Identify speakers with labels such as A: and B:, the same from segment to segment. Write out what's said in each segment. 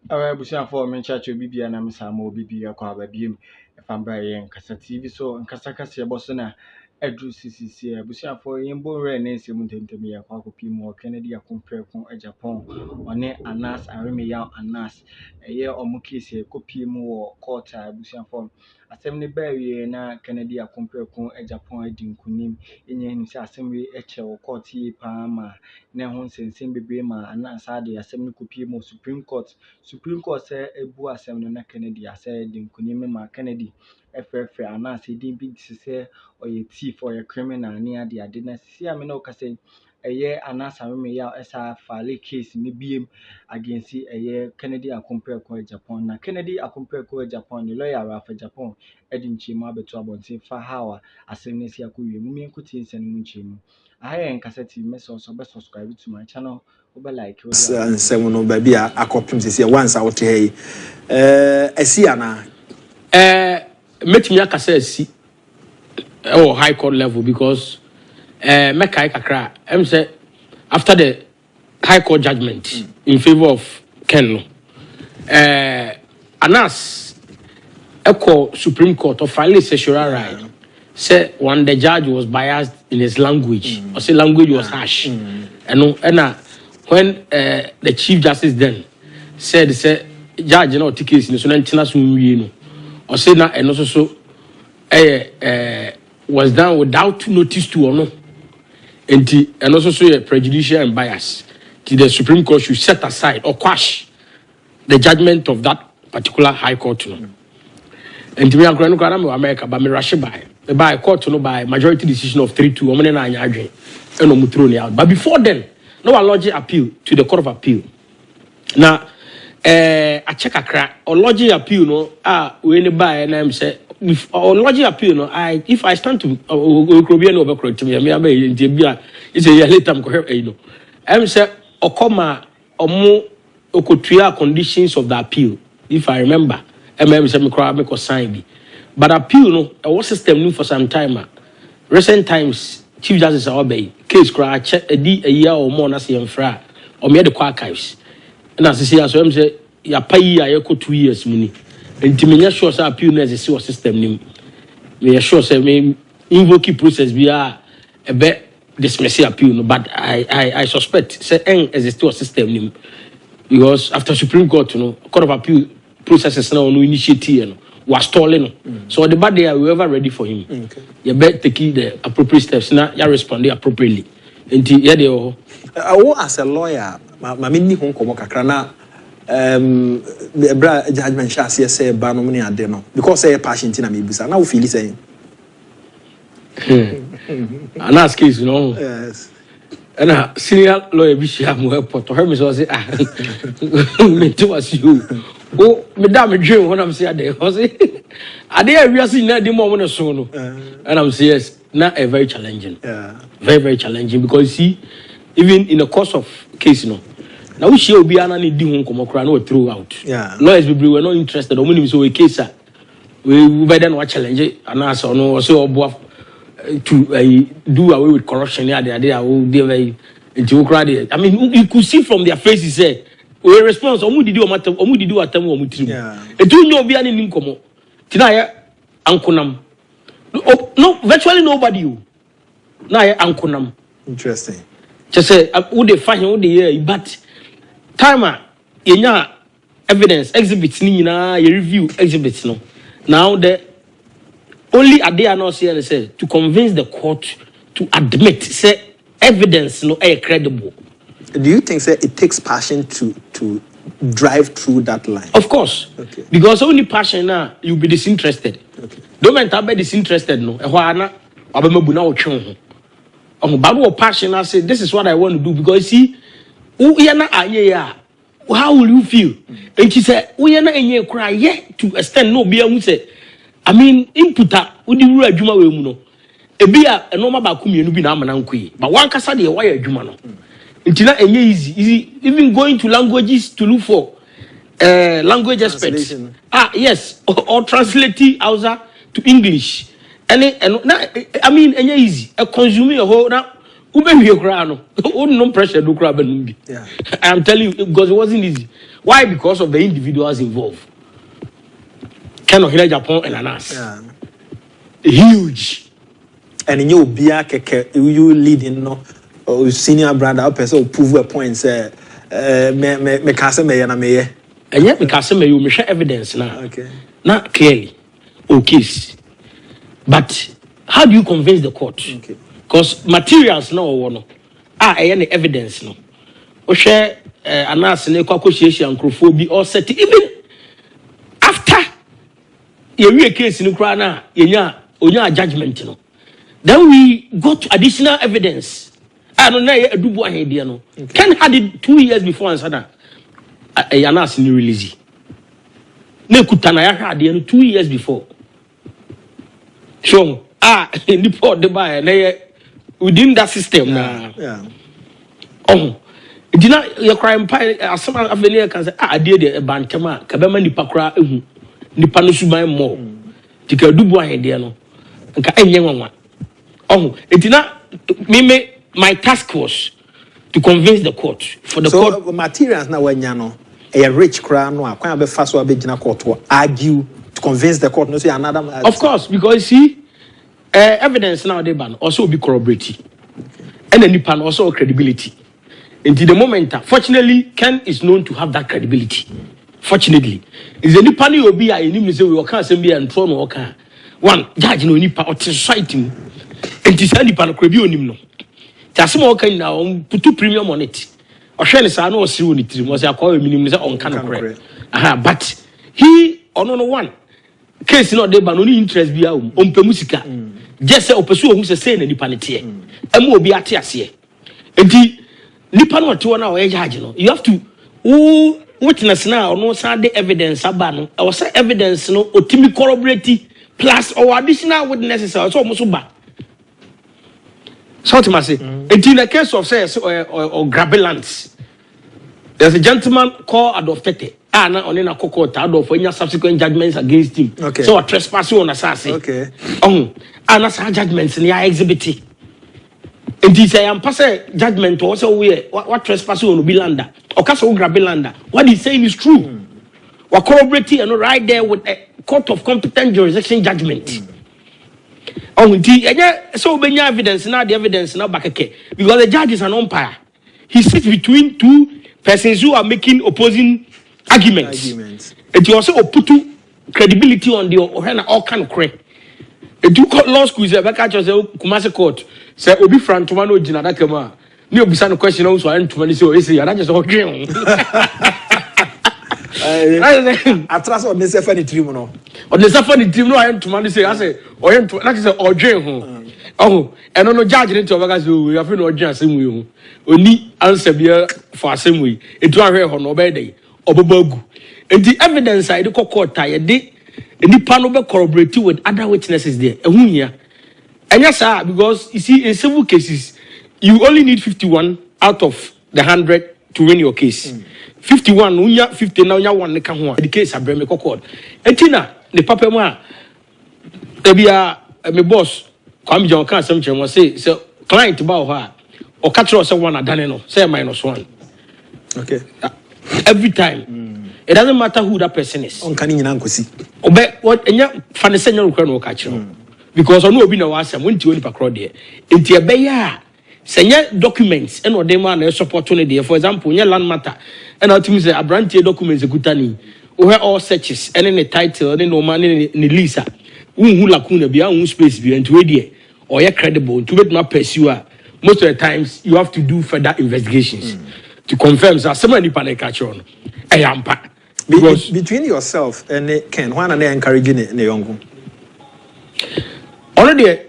A: Busia for me church Bibi and I'm Samo Bibi Aquaba Beam, if I'm buying Cassa TV so and Cassacassia Bosona, Edru CCC, Busia for Yimbo Ren, Simonton to me a Quaco more Kennedy a compare from a Japan, or ne Anas and Remy Anas, a year or Mukisi, copy more quarter, Busia form. Assembly Berry na Kennedy a compare from a Japan, Edin Kunim, in his assembly, Echa or Courty Palma, Nehon Sensim Bema, and Ansadi, Assembly copy more Supreme Court say ebu asem no na Kennedy say di nkunimi ma Kennedy FFA ana say din bi say oye thief or a criminal ni ade na si am na o ka say eye anasa me ya esa file case ni biem against eye Kennedy compare ko Japan na Kennedy compare ko Japan ni lawyer ra fa Japan edi nchima beto abontin fa hawa asem ne si akowie mu mi nkuti nsem mu nchima aye nkasati meso so be subscribe to my channel over like
B: and seven no baby a copy say once out here esi ana
C: metimi aka say esi high court level because mekai kakra say after the high court judgment in favor of Ken Anas Supreme Court of finally sexual right say when the judge was biased in his language or say language was harsh and when the Chief Justice then said judge no case in so international no or say na and also so was done without notice to or no and also so prejudicial and bias to the Supreme Court should set aside or quash the judgment of that particular high court no and to me I'm going America but me rush by court no by majority decision of 3-2 o na anya adwen and no throw out but before then no one lodge appeal to the Court of Appeal. Now, I check a crack or lodge appeal. No, we any buy and I'm say if or lodge appeal. No, if I stand to over to me, it's a year later. I'm correct. You know, I'm say or comma or more or could conditions of the appeal. If I remember, I'm say me cry me sign. But appeal no, our system new for some time. Recent times. Chief Justice obey case cry check a year or more na say enfra or me the archives and as say so am say ya pay ya 2 years muni enti me sure say appeal na say system nim me sure say me invoke process bi a be dismiss appeal no but I suspect say exist system nim because after Supreme Court no Court of Appeal processes now no initiate no was stalling. So the bad day we ever ready for him. Okay. You better take the appropriate steps now. You respond appropriately. Until
B: you as a lawyer, my mini home komo kakra na bra judgment shasi say ba no muni ade no because say passion tina me bisa na we feel say.
C: And ask case you know.
B: Yes.
C: And senior lawyer Bishop mo airport to her me so say me too as you. Oh, madam, dream when I'm saying there. I dare we are seeing that the moment so no. And I'm saying yes, not a very challenging.
B: Yeah.
C: Very, very challenging because see, even in the course of case, you know, now we shall be an need to come across no throughout.
B: Yeah.
C: Lawyers we were not interested. Or when so a case, we better not challenge it and ask or no so to do away with corruption. Yeah, they are very I mean, you could see from their faces say. We response omu didi atem omu trim etu nyo bia ni nkomo tina ya ankonam no virtually nobody you na ya ankonam
B: interesting
C: just say who dey find who dey here but timer yenya evidence exhibits ni na ye review exhibits no now the only idea no say to convince the court to admit say evidence no credible.
B: Do you think that it takes passion to drive through that line?
C: Of course.
B: Okay.
C: Because only passion now you'll be disinterested.
B: Okay.
C: Don't mean be disinterested no. But passion I say this is what I want to do because see how will you feel? And she said, we are not cry yet to extend no be a say. I mean inputa udi ru adwuma we mu no. Ebia enoma ba kumie no bi na amana nkoi. But one kasa de why adwuma no. It's not easy. Even going to languages to look for language experts. Yes, or translating Hausa to English. And I mean, easy. A consuming a whole now. No pressure. Yeah. I'm telling you because it wasn't easy. Why? Because of the individuals involved. Ken of Japan and Anas. Huge.
B: And you be a you leading no senior brother person prove a point say me kase me na me
C: and yet me kase me you share evidence now.
B: Okay.
C: Not clearly. Okay. But how do you convince the court?
B: Okay.
C: Because materials no any evidence no. O share Anas ne kwa and microphobia or set even after you case in Ukraine onya judgment no. Then we got additional evidence. I don't know a dubu ahead no. Ken had it 2 years before and said Anas ni release. Ne kutana ya had 2 years before. So in the port the buy within that system
B: yeah.
C: Oh, did not your crime pie as some of the can say did a bantama kabema nipa kra ehu nipa no suban mo tika dubu ahead no nka enye nwanwa. Oh, it did not my task was to convince the court for the court.
B: So materials na wanya no a rich crowd no akwan be fa so abegina court to argue to convince the court no say another.
C: Of course, because see evidence now they ban also be corroborated. And then nipa also credibility. Until the moment, fortunately, Ken is known to have that credibility. Fortunately, is the nipa ni obi a enim say we can say be and throw no kan. One judge no nipa o society. Enti say nipa no krebi onim no. Tasem o kan na on put premium on it. O hwe ne sa na o siri woni tiri mo say akwa minim say on kan correct. But he ono no one case no dey ban no interest bia o mpemu sika. Just say opesu o hu say na nipa ne tie. Emu obi ate ase. Enti nipa no to na o judge no. You have to witness now no say evidence aba no. I was say evidence no otimi corroborate plus or additional witnesses so almost ba. So to say, in the case of say or grabelands, there's a gentleman called Adolf Tete. Na on na court Adolf for any subsequent judgments against him.
B: Okay.
C: So a trespass on assassin.
B: Okay.
C: And as judgments in the exhibit. And this I am pass judgment also where what trespass on be landa or castle grabelanda. What he's saying is true. What corroborating and right there with a court of competent jurisdiction judgment. So many evidence now the evidence now back again because the judge is an umpire. He sits between two persons who are making opposing arguments. And you also put credibility on the all kind of credit. And you got law school is a back at Kumasi court. Say Obi Frank Tomano Jinada Kama. You be some question also and to say I just okay.
B: I trust on this funny tribunal.
C: On the funny tribunal, I am to man say, I say, or to like say, or jail. Oh, and on the judge into a magazine, we have no judge same way. Only answer be for same way. It was here on Obey or Bobogu. And the evidence I the court tired, and the panel corroborate with other witnesses there. And yes, sir, because you see, in several cases, you only need 51 out of the 100 to win your case. 51 unya 50 na unya 1 ne ka ho the case abreme kokod etina the papa mu a bia me boss kwam John kan asem chere mo say client ba ho a o ka tro say one adane no say -1.
B: Okay.
C: Every time it doesn't matter who that person is
B: on kan nyina nkosi
C: obe what enya fa ne senya no kra no ka kire because ono obi na wa asem wonti oni pakro de enti ebe ya senya documents and or them na support on there for example nya land matter and ultimately say abrantie documents ekutani o he all searches and in the title and no man ni lisa unhu lacuna bia un space bia and we there or you credible to make my pursue most of the times you have to do further investigations to confirm that somebody panic catch on ayampa because
B: between yourself and Ken one and encouraging ne yongo
C: already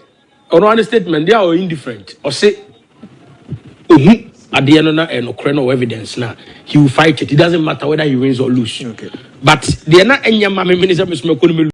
C: on one statement they are indifferent or say at the end of no evidence now he will fight it. It doesn't matter whether he wins or lose.
B: Okay.
C: But they are not any minister